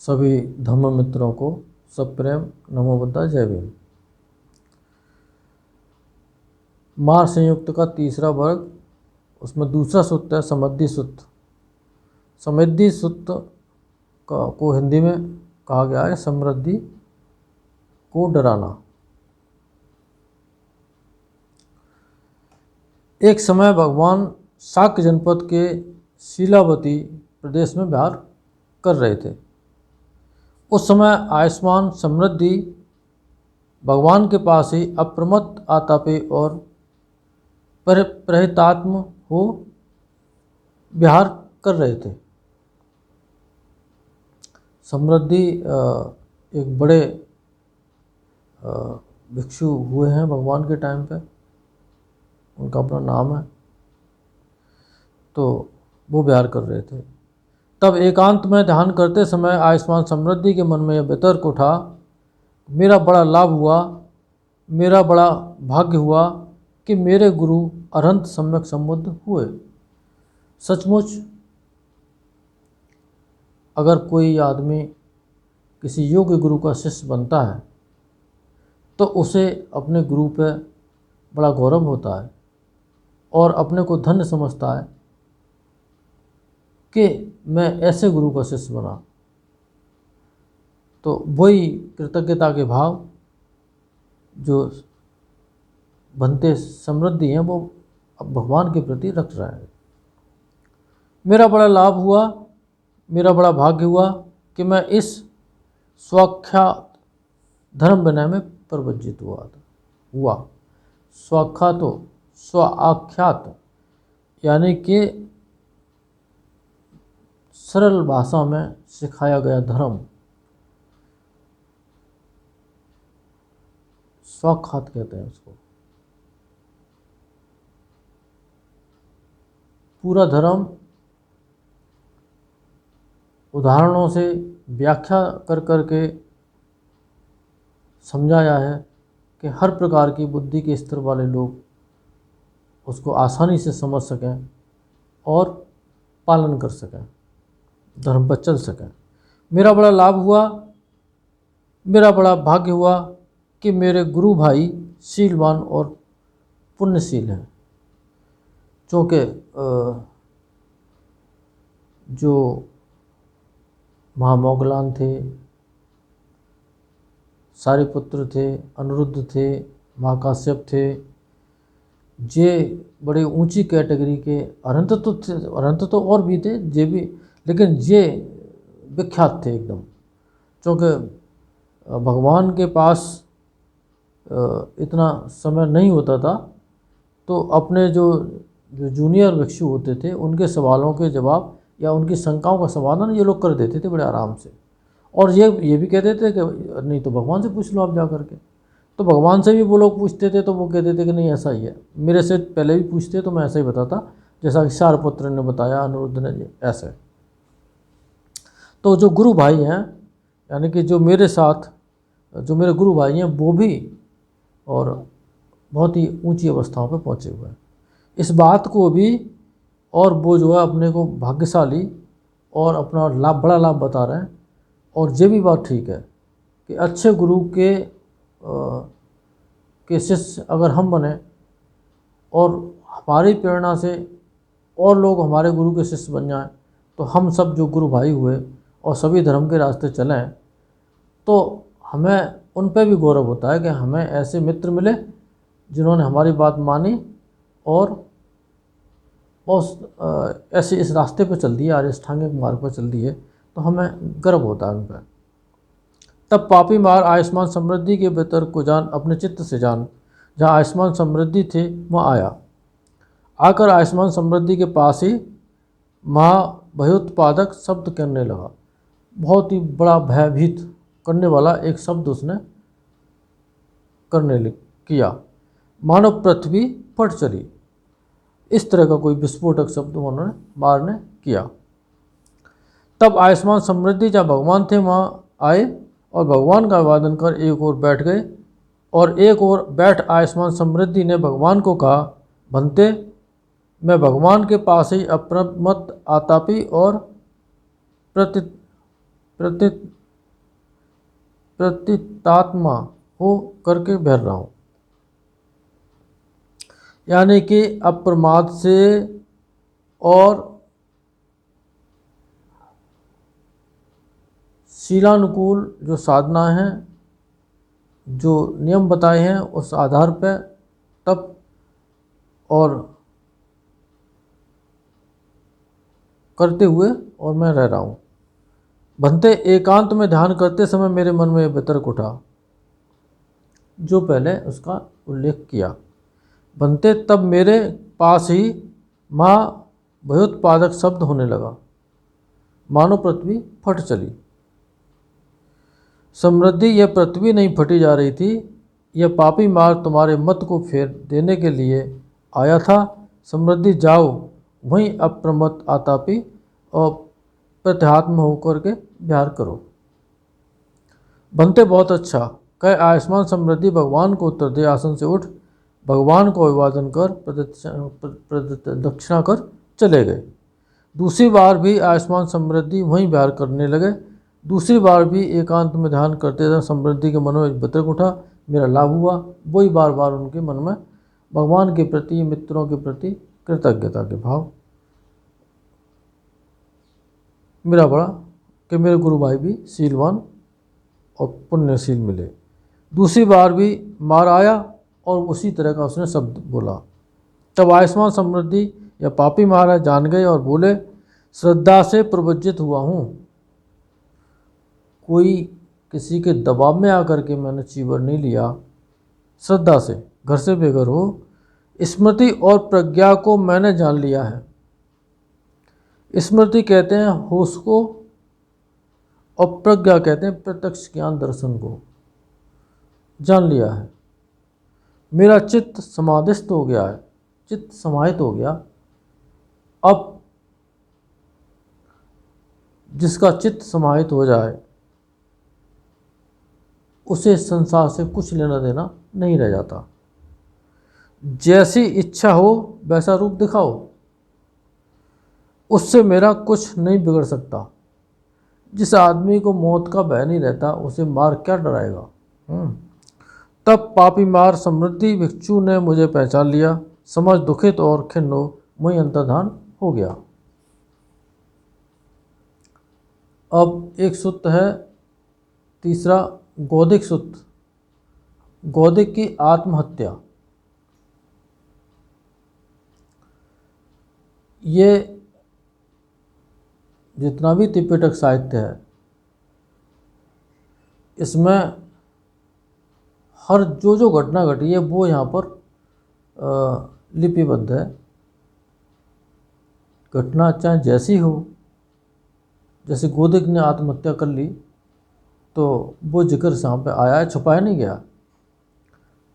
सभी धम्म मित्रों को सप्रेम नमो बुद्धा जय भीम। मार संयुक्त का तीसरा वर्ग, उसमें दूसरा सूत्र है समृद्धि सूत्र। समृद्धि सूत्र को हिंदी में कहा गया है समृद्धि को डराना। एक समय भगवान शाक्य जनपद के शीलावती प्रदेश में विहार कर रहे थे। उस समय आयुष्मान समृद्धि भगवान के पास ही अप्रमत्त आतापी और प्रहितात्म हो विहार कर रहे थे। समृद्धि एक बड़े भिक्षु हुए हैं भगवान के टाइम पे, उनका अपना नाम है। तो वो विहार कर रहे थे। तब एकांत में ध्यान करते समय आयुष्मान समृद्धि के मन में यह वितर्क उठा, मेरा बड़ा लाभ हुआ, मेरा बड़ा भाग्य हुआ कि मेरे गुरु अरहंत सम्यक संबुद्ध हुए। सचमुच अगर कोई आदमी किसी योग्य गुरु का शिष्य बनता है तो उसे अपने गुरु पे बड़ा गौरव होता है और अपने को धन्य समझता है कि मैं ऐसे गुरु का शिष्य बना। तो वही कृतज्ञता के भाव जो बनते समृद्धि हैं वो अब भगवान के प्रति रख रहा है। मेरा बड़ा लाभ हुआ, मेरा बड़ा भाग्य हुआ कि मैं इस स्वाख्यात धर्म विनय में प्रवज्जित हुआ। स्वाख्यात यानी कि सरल भाषा में सिखाया गया धर्म, स्वाख्यात कहते हैं उसको। पूरा धर्म उदाहरणों से व्याख्या कर के समझाया है कि हर प्रकार की बुद्धि के स्तर वाले लोग उसको आसानी से समझ सकें और पालन कर सकें, धर्म पर चल सकें। मेरा बड़ा लाभ हुआ, मेरा बड़ा भाग्य हुआ कि मेरे गुरु भाई शीलवान और पुण्यशील हैं। क्योंकि जो महामोगलान थे, सारिपुत्र थे, अनिरुद्ध थे, महाकाश्यप थे, ये बड़े ऊंची कैटेगरी के अरहंत तो थे, अरहंत तो और भी थे ये भी, लेकिन ये विख्यात थे एकदम। क्योंकि भगवान के पास इतना समय नहीं होता था, तो अपने जो जूनियर भिक्षु होते थे उनके सवालों के जवाब या उनकी शंकाओं का समाधान ये लोग कर देते थे बड़े आराम से। और ये भी कहते थे कि नहीं तो भगवान से पूछ लो आप जा करके। तो भगवान से भी वो लोग पूछते थे तो वो कहते थे कि नहीं ऐसा ही है। मेरे से पहले भी पूछते तो मैं ऐसा ही बताता, जैसा कि सारपुत्र ने बताया, अनिरुद्ध ने, ऐसे। तो जो गुरु भाई हैं, यानी कि जो मेरे साथ जो मेरे गुरु भाई हैं वो भी और बहुत ही ऊंची अवस्थाओं पे पहुंचे हुए हैं। इस बात को भी और वो जो है अपने को भाग्यशाली और अपना बड़ा लाभ बता रहे हैं। और ये भी बात ठीक है कि अच्छे गुरु के शिष्य अगर हम बने और हमारी प्रेरणा से और लोग हमारे गुरु के शिष्य बन जाएं, तो हम सब जो गुरु भाई हुए और सभी धर्म के रास्ते चलें, तो हमें उन पर भी गौरव होता है कि हमें ऐसे मित्र मिले जिन्होंने हमारी बात मानी और ऐसे इस रास्ते पर चल दिए, आर्यष्टांगिक मार्ग पर चल दिए, तो हमें गर्व होता है उन पर। तब पापी मार आयुष्मान समृद्धि के वितर्क को जान अपने चित्त से जान, जहाँ आयुष्मान समृद्धि थे वहाँ आया। आकर आयुष्मान समृद्धि के पास ही महाभयोत्पादक शब्द करने लगा। बहुत ही बड़ा भयभीत करने वाला एक शब्द उसने किया, मानव पृथ्वी फट चली। इस तरह का कोई विस्फोटक शब्द उन्होंने मार ने किया। तब आयुष्मान समृद्धि जहाँ भगवान थे वहाँ आए और भगवान का अभिवादन कर एक ओर बैठ गए। और एक ओर बैठ आयुष्मान समृद्धि ने भगवान को कहा, भंते, मैं भगवान के पास ही अप्रमत्त आतापी और प्रतीतात्मा हो करके बहर रहा हूँ। यानी कि अप्रमाद से और शीलानुकूल जो साधना है, जो नियम बताए हैं, उस आधार पर तप और करते हुए और मैं रह रहा हूँ। भंते एकांत में ध्यान करते समय मेरे मन में वितर्क उठा, जो पहले उसका उल्लेख किया। भंते तब मेरे पास ही माँ भयोत्पादक शब्द होने लगा, मानो पृथ्वी फट चली। समृद्धि, यह पृथ्वी नहीं फटी जा रही थी, यह पापी मार तुम्हारे मत को फेर देने के लिए आया था। समृद्धि, जाओ वहीं अप्रमत्त आतापी और प्रत्यात्म होकर के विहार करो। बनते बहुत अच्छा, कह आयुष्मान समृद्धि भगवान को उत्तर दे आसन से उठ भगवान को अभिवादन कर प्रदक्षिणा कर चले गए। दूसरी बार भी आयुष्मान समृद्धि वहीं विहार करने लगे। दूसरी बार भी एकांत में ध्यान करते समय समृद्धि के मन में वितर्क उठा, मेरा लाभ हुआ। वही बार बार उनके मन में भगवान के प्रति, मित्रों के प्रति कृतज्ञता के भाव। मेरा बड़ा कि मेरे गुरु भाई भी शीलवान और पुण्यशील मिले। दूसरी बार भी मार आया और उसी तरह का उसने शब्द बोला। तब आयुष्मान समृद्धि या पापी महाराज जान गए और बोले, श्रद्धा से प्रवज्जित हुआ हूँ, कोई किसी के दबाव में आकर के मैंने चीवर नहीं लिया। श्रद्धा से, घर से बेघर हो, स्मृति और प्रज्ञा को मैंने जान लिया है। स्मृति कहते हैं होश को और प्रज्ञा कहते हैं प्रत्यक्ष ज्ञान दर्शन को जान लिया है। मेरा चित्त समाधिस्थ हो गया है, चित्त समाहित हो गया। अब जिसका चित्त समाहित हो जाए उसे संसार से कुछ लेना देना नहीं रह जाता। जैसी इच्छा हो वैसा रूप दिखाओ, उससे मेरा कुछ नहीं बिगड़ सकता। जिस आदमी को मौत का भय नहीं रहता उसे मार क्या डराएगा। तब पापी मार समृद्धि भिक्षु ने मुझे पहचान लिया, समझ दुखित और खिन्न हो वहीं अंतर्धान हो गया। अब एक सूत्र है तीसरा, गौदिक सूत्र, गौदिक की आत्महत्या। ये जितना भी त्रिपिटक साहित्य है इसमें हर जो घटना घटी है वो यहाँ पर लिपिबद्ध है। घटना चाहे जैसी हो, जैसे गोदिक ने आत्महत्या कर ली तो वो जिक्र यहाँ पे आया है, छुपाया नहीं गया।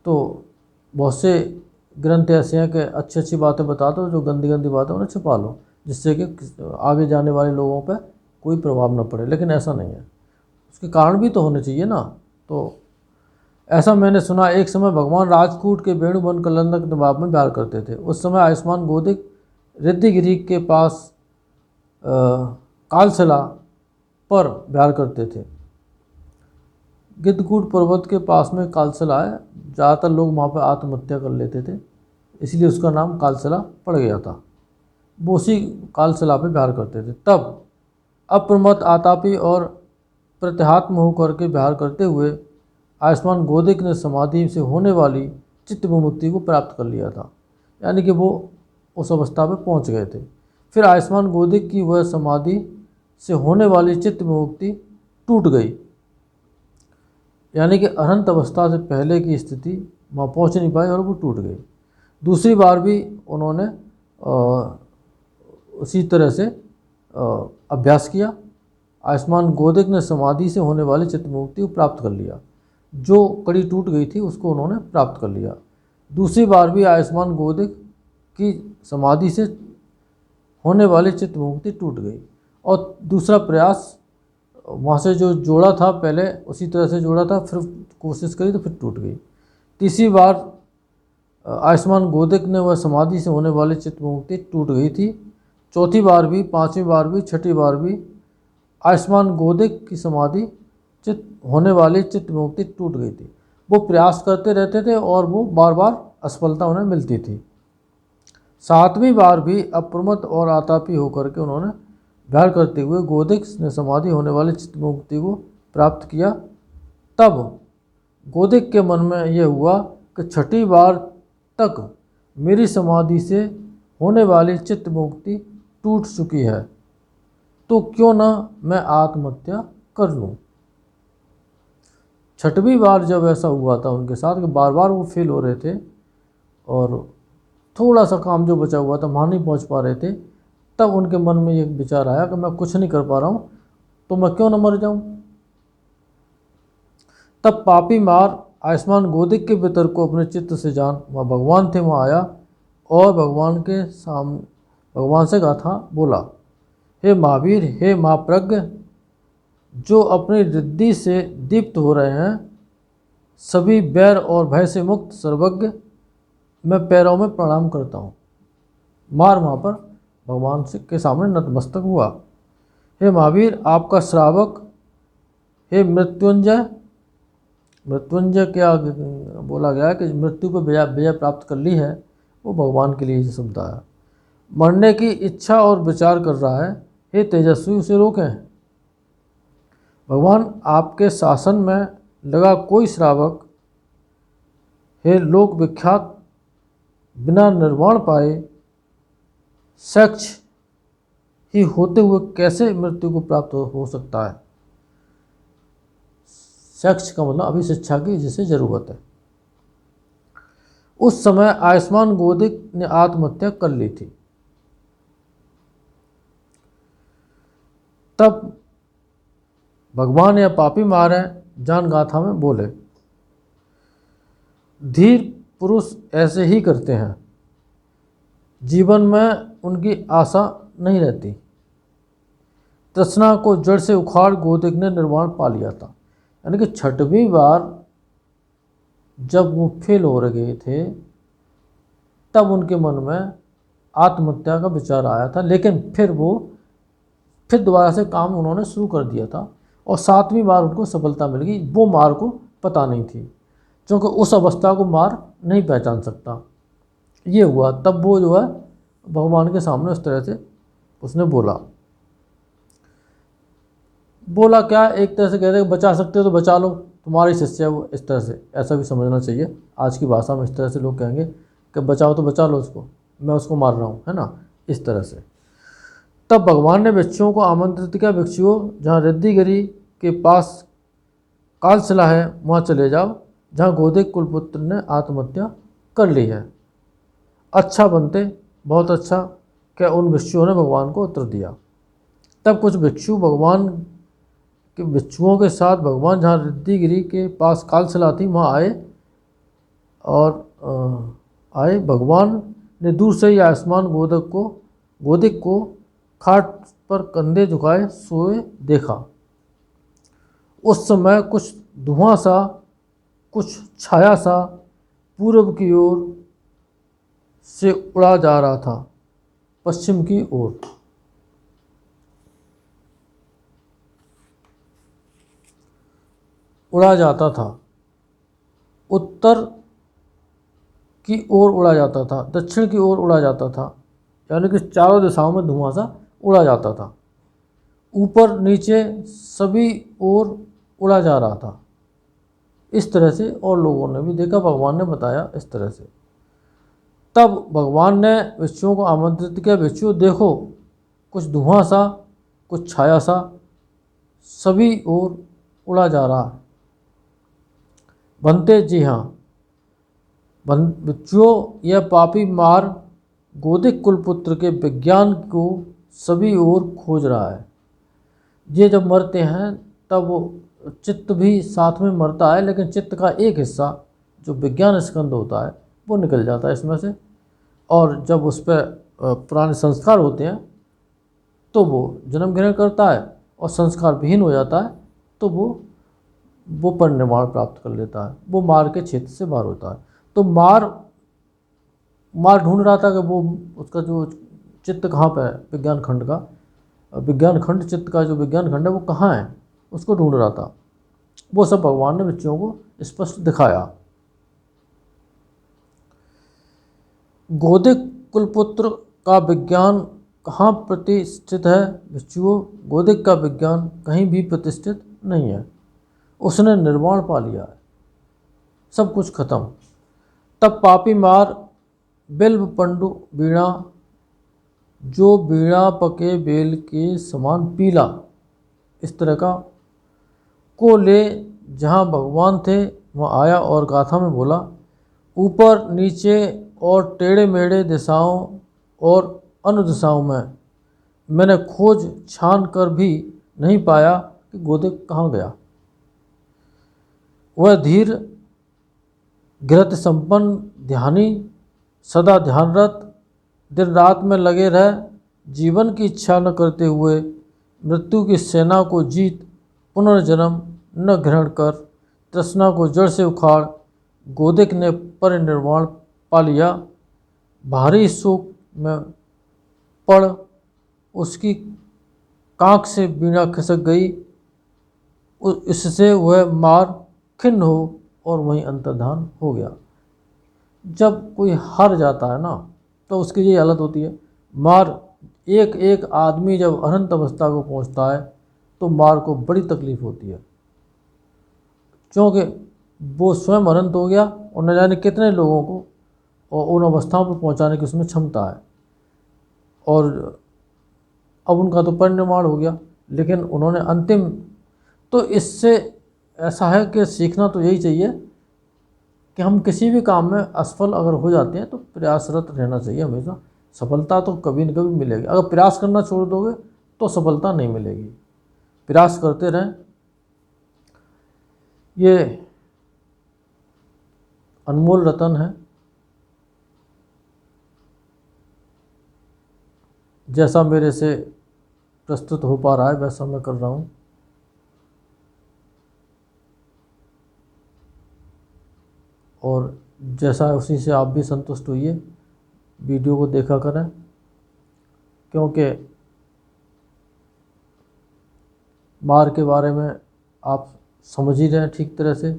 तो बहुत से ग्रंथ ऐसे हैं कि अच्छी अच्छी बातें बता दो, जो गंदी गंदी बातें उन्हें छुपा लो, जिससे कि आगे जाने वाले लोगों पर कोई प्रभाव न पड़े। लेकिन ऐसा नहीं है, उसके कारण भी तो होने चाहिए ना। तो ऐसा मैंने सुना, एक समय भगवान राजकूट के वेणुवन कलंदक नवाब में विहार करते थे। उस समय आयुष्मान गोदिक रिद्धिगिरी के पास कालसला पर विहार करते थे। गिद्धकूट पर्वत के पास में कालसला है, ज़्यादातर लोग वहाँ पर आत्महत्या कर लेते थे, इसलिए उसका नाम कालसला पड़ गया था। वो उसी कालसला पे विहार करते थे। तब अप्रमत्त आतापी और प्रत्यात्म होकर के विहार करते हुए आयुष्मान गोदिक ने समाधि से होने वाली चित्त विमुक्ति को प्राप्त कर लिया था, यानी कि वो उस अवस्था पे पहुँच गए थे। फिर आयुष्मान गोदिक की वह समाधि से होने वाली चित्त विमुक्ति टूट गई, यानी कि अनंत अवस्था से पहले की स्थिति वहाँ पहुँच नहीं पाई और वो टूट गई। दूसरी बार भी उन्होंने उसी तरह से अभ्यास किया। आयुष्मान गोदिक ने समाधि से होने वाली चित्त विमुक्ति को प्राप्त कर लिया, जो कड़ी टूट गई थी उसको उन्होंने प्राप्त कर लिया। दूसरी बार भी आयुष्मान गोदिक की समाधि से होने वाली चित्त विमुक्ति टूट गई और दूसरा प्रयास वहाँ से जो जोड़ा था पहले उसी तरह से जोड़ा था, फिर कोशिश करी तो फिर टूट गई। तीसरी बार आयुष्मान गोदिक ने वह समाधि से होने वाली चित्त विमुक्ति टूट गई थी। चौथी बार भी, पांचवी बार भी, छठी बार भी आयुष्मान गोदिक की समाधि चित्त होने वाली चित्त मुक्ति टूट गई थी। वो प्रयास करते रहते थे और वो बार बार असफलता उन्हें मिलती थी। 7वीं बार भी अप्रमत्त और आतापी होकर के उन्होंने ध्यान करते हुए गोदिक ने समाधि होने वाली चित्त मुक्ति को प्राप्त किया। तब गोदिक के मन में यह हुआ कि 6ठी बार तक मेरी समाधि से होने वाली चित्त मुक्ति टूट चुकी है, तो क्यों ना मैं आत्महत्या कर लूं। 6वीं बार जब ऐसा हुआ था उनके साथ कि बार बार वो फेल हो रहे थे और थोड़ा सा काम जो बचा हुआ था वहाँ नहीं पहुँच पा रहे थे, तब उनके मन में ये विचार आया कि मैं कुछ नहीं कर पा रहा हूँ, तो मैं क्यों न मर जाऊँ। तब पापी मार आयुष्मान गोदिक के पितर को अपने चित्त से जान वहाँ भगवान थे वहाँ आया और भगवान से गाथा बोला, हे महावीर, हे महाप्रज्ञ, जो अपनी रिद्धि से दीप्त हो रहे हैं, सभी बैर और भय से मुक्त सर्वज्ञ, मैं पैरों में प्रणाम करता हूँ। मार वहाँ पर भगवान से के सामने नतमस्तक हुआ। हे महावीर, आपका श्रावक, हे मृत्युंजय, मृत्युंजय क्या बोला गया कि मृत्यु को विजय प्राप्त कर ली है, वो भगवान के लिए ये शब्द आया। मरने की इच्छा और विचार कर रहा है, हे तेजस्वी, उसे रोकें। भगवान, आपके शासन में लगा कोई श्रावक, हे लोक विख्यात, बिना निर्वाण पाए सक्ष ही होते हुए कैसे मृत्यु को प्राप्त हो सकता है। सक्ष का मतलब अभी शिक्षा की जिसे जरूरत है। उस समय आयुष्मान गोदिक ने आत्महत्या कर ली थी। तब भगवान या पापी मारे जान गाथा में बोले, धीर पुरुष ऐसे ही करते हैं, जीवन में उनकी आशा नहीं रहती। तृष्णा को जड़ से उखाड़ गोदिक ने निर्वाण पा लिया था। यानी कि 6वीं बार जब वो फेल हो गए थे, तब उनके मन में आत्महत्या का विचार आया था, लेकिन फिर दोबारा से काम उन्होंने शुरू कर दिया था और 7वीं बार उनको सफलता मिल गई। वो मार को पता नहीं थी, क्योंकि उस अवस्था को मार नहीं पहचान सकता। ये हुआ, तब वो जो है भगवान के सामने उस तरह से उसने बोला क्या, एक तरह से कहते हैं बचा सकते हो तो बचा लो, तुम्हारी शिष्य है वो, इस तरह से ऐसा भी समझना चाहिए। आज की भाषा में इस तरह से लोग कहेंगे कि बचाओ तो बचा लो उसको, मैं उसको मार रहा हूँ, है ना, इस तरह से। तब भगवान ने भिक्षुओं को आमंत्रित किया, भिक्षुओं, जहाँ रिद्धिगिरी के पास कालशिला है वहाँ चले जाओ, जहाँ गोदिक कुलपुत्र ने आत्महत्या कर ली है। अच्छा बनते, बहुत अच्छा, क्या उन भिक्षुओं ने भगवान को उत्तर दिया। तब कुछ भिक्षु भगवान के भिक्षुओं के साथ भगवान जहाँ रिद्धिगिरी के पास कालशिला थी वहाँ आए। भगवान ने दूर से ही आयुष्मान गोदिक को खाट पर कंधे झुकाए सोए देखा। उस समय कुछ धुआं सा, कुछ छाया सा पूर्व की ओर से उड़ा जा रहा था, पश्चिम की ओर। उड़ा जाता था, उत्तर की ओर उड़ा जाता था, दक्षिण की ओर उड़ा जाता था, यानी कि चारों दिशाओं में धुआं सा उड़ा जाता था। ऊपर नीचे सभी ओर उड़ा जा रहा था। इस तरह से और लोगों ने भी देखा, भगवान ने बताया इस तरह से। तब भगवान ने भिक्षुओं को आमंत्रित किया, भिक्षुओं देखो, कुछ धुआं सा, कुछ छाया सा सभी ओर उड़ा जा रहा है। बनते, जी हाँ भिक्षुओं, यह पापी मार गोदिक कुलपुत्र के विज्ञान को सभी ओर खोज रहा है। ये जब मरते हैं तब वो चित्त भी साथ में मरता है, लेकिन चित्त का एक हिस्सा जो विज्ञान स्कंद होता है वो निकल जाता है इसमें से, और जब उस पर पुराने संस्कार होते हैं तो वो जन्म ग्रहण करता है, और संस्कार विहीन हो जाता है तो वो परिनिर्वाण प्राप्त कर लेता है, वो मार के क्षेत्र से बाहर होता है। तो मार ढूंढ रहा था कि वो उसका जो चित्त कहाँ पे है, विज्ञान खंड चित्त का जो विज्ञान खंड है वो कहाँ है, उसको ढूंढ रहा था। वो सब भगवान ने बच्चों को स्पष्ट दिखाया। गोदिक कुलपुत्र का विज्ञान कहाँ प्रतिष्ठित है बच्चों? गोदिक का विज्ञान कहीं भी प्रतिष्ठित नहीं है। उसने निर्वाण पा लिया है, सब कुछ खत्म। तब पापी मार बिल्व पंडु वीणा, जो वीणा पके बेल के समान पीला, इस तरह का को ले जहाँ भगवान थे वहाँ आया और गाथा में बोला, ऊपर नीचे और टेढ़े मेढ़े दिशाओं और अन्य दिशाओं में मैंने खोज छान कर भी नहीं पाया कि गोदिक कहाँ गया। वह धीर गृहत संपन्न ध्यानी, सदा ध्यानरत, दिन रात में लगे रह, जीवन की इच्छा न करते हुए मृत्यु की सेना को जीत, पुनर्जन्म न ग्रहण कर, तृष्णा को जड़ से उखाड़, गोदिक ने परिनिर्वाण पा लिया। भारी शोक में पड़ उसकी कांख से वीणा खिसक गई, इससे वह मार खिन्न हो और वहीं अंतर्धान हो गया। जब कोई हार जाता है ना तो उसकी ये हालत होती है। मार एक एक आदमी जब अनंत अवस्था को पहुंचता है तो मार को बड़ी तकलीफ होती है, क्योंकि वो स्वयं अनंत हो गया और न जाने कितने लोगों को और उन अवस्थाओं पर पहुंचाने की उसमें क्षमता है। और अब उनका तो परिनिर्वाण हो गया, लेकिन उन्होंने अंतिम, तो इससे ऐसा है कि सीखना तो यही चाहिए कि हम किसी भी काम में असफल अगर हो जाते हैं तो प्रयासरत रहना चाहिए हमेशा। सफलता तो कभी न कभी मिलेगी। अगर प्रयास करना छोड़ दोगे तो सफलता नहीं मिलेगी। प्रयास करते रहें। ये अनमोल रतन है। जैसा मेरे से प्रस्तुत हो पा रहा है वैसा मैं कर रहा हूँ। और जैसा है उसी से आप भी संतुष्ट होइए। वीडियो को देखा करें, क्योंकि मार के बारे में आप समझ ही रहे हैं ठीक तरह से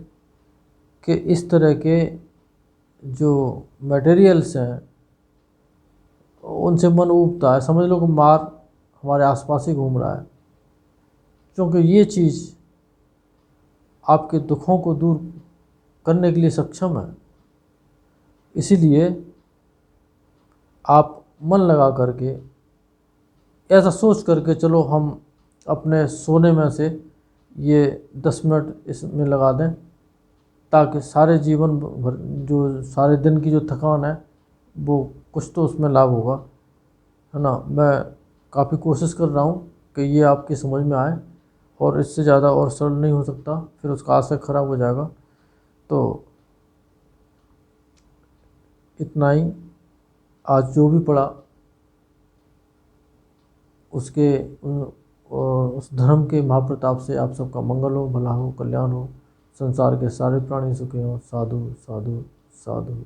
कि इस तरह के जो मटेरियल्स हैं उनसे मन ऊबता है। समझ लो कि मार हमारे आसपास ही घूम रहा है, क्योंकि ये चीज़ आपके दुखों को दूर करने के लिए सक्षम है। इसीलिए आप मन लगा करके ऐसा सोच करके चलो हम अपने सोने में से ये 10 मिनट इसमें लगा दें, ताकि सारे जीवन भर जो सारे दिन की जो थकान है वो कुछ तो उसमें लाभ होगा, है ना। मैं काफ़ी कोशिश कर रहा हूँ कि ये आपकी समझ में आए, और इससे ज़्यादा और सरल नहीं हो सकता, फिर उसका आशय ख़राब हो जाएगा। तो इतना ही। आज जो भी पढ़ा उसके उस धर्म के महाप्रताप से आप सबका मंगल हो, भला हो, कल्याण हो, संसार के सारे प्राणी सुखी हों। साधु साधु साधु।